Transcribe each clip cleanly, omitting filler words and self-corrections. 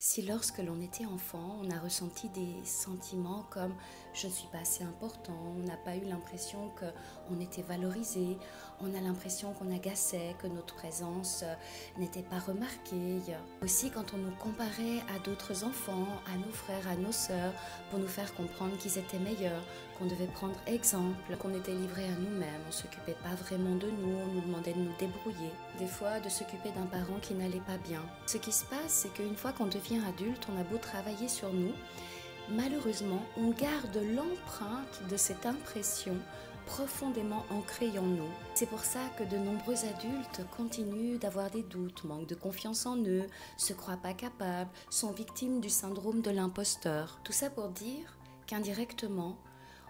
Si lorsque l'on était enfant, on a ressenti des sentiments comme je ne suis pas assez important, on n'a pas eu l'impression qu'on était valorisé, on a l'impression qu'on agaçait, que notre présence n'était pas remarquée. Aussi quand on nous comparait à d'autres enfants, à nos frères, à nos sœurs, pour nous faire comprendre qu'ils étaient meilleurs, qu'on devait prendre exemple, qu'on était livré à nous-mêmes, on ne s'occupait pas vraiment de nous, on nous demandait de nous débrouiller. Des fois de s'occuper d'un parent qui n'allait pas bien. Ce qui se passe, c'est qu'une fois qu'on devient adulte, on a beau travailler sur nous, malheureusement, on garde l'empreinte de cette impression profondément ancrée en nous. C'est pour ça que de nombreux adultes continuent d'avoir des doutes, manquent de confiance en eux, se croient pas capables, sont victimes du syndrome de l'imposteur. Tout ça pour dire qu'indirectement,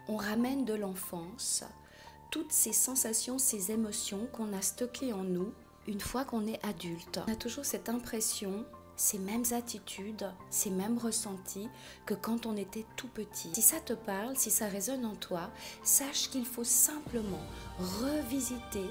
on ramène de l'enfance toutes ces sensations, ces émotions qu'on a stockées en nous une fois qu'on est adulte. On a toujours cette impression, ces mêmes attitudes, ces mêmes ressentis que quand on était tout petit. Si ça te parle, si ça résonne en toi, sache qu'il faut simplement revisiter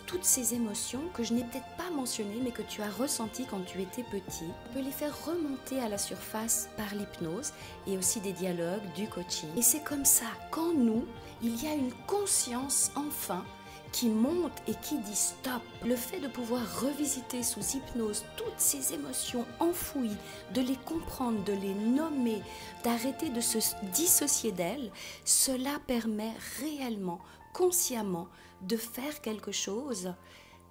toutes ces émotions que je n'ai peut-être pas mentionnées mais que tu as ressenties quand tu étais petit. On peut les faire remonter à la surface par l'hypnose et aussi des dialogues, du coaching. Et c'est comme ça qu'en nous, il y a une conscience enfin qui monte et qui dit stop. Le fait de pouvoir revisiter sous hypnose toutes ces émotions enfouies, de les comprendre, de les nommer, d'arrêter de se dissocier d'elles, cela permet réellement, consciemment, de faire quelque chose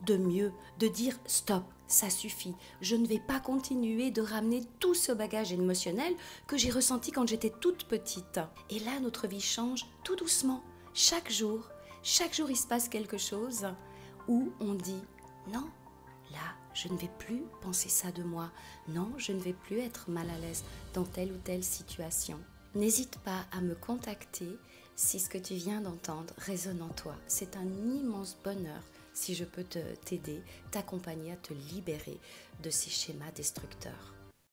de mieux, de dire stop, ça suffit, je ne vais pas continuer de ramener tout ce bagage émotionnel que j'ai ressenti quand j'étais toute petite. Et là, notre vie change tout doucement, chaque jour, il se passe quelque chose où on dit non, là, je ne vais plus penser ça de moi. Non, je ne vais plus être mal à l'aise dans telle ou telle situation. N'hésite pas à me contacter si ce que tu viens d'entendre résonne en toi. C'est un immense bonheur si je peux t'aider, t'accompagner à te libérer de ces schémas destructeurs.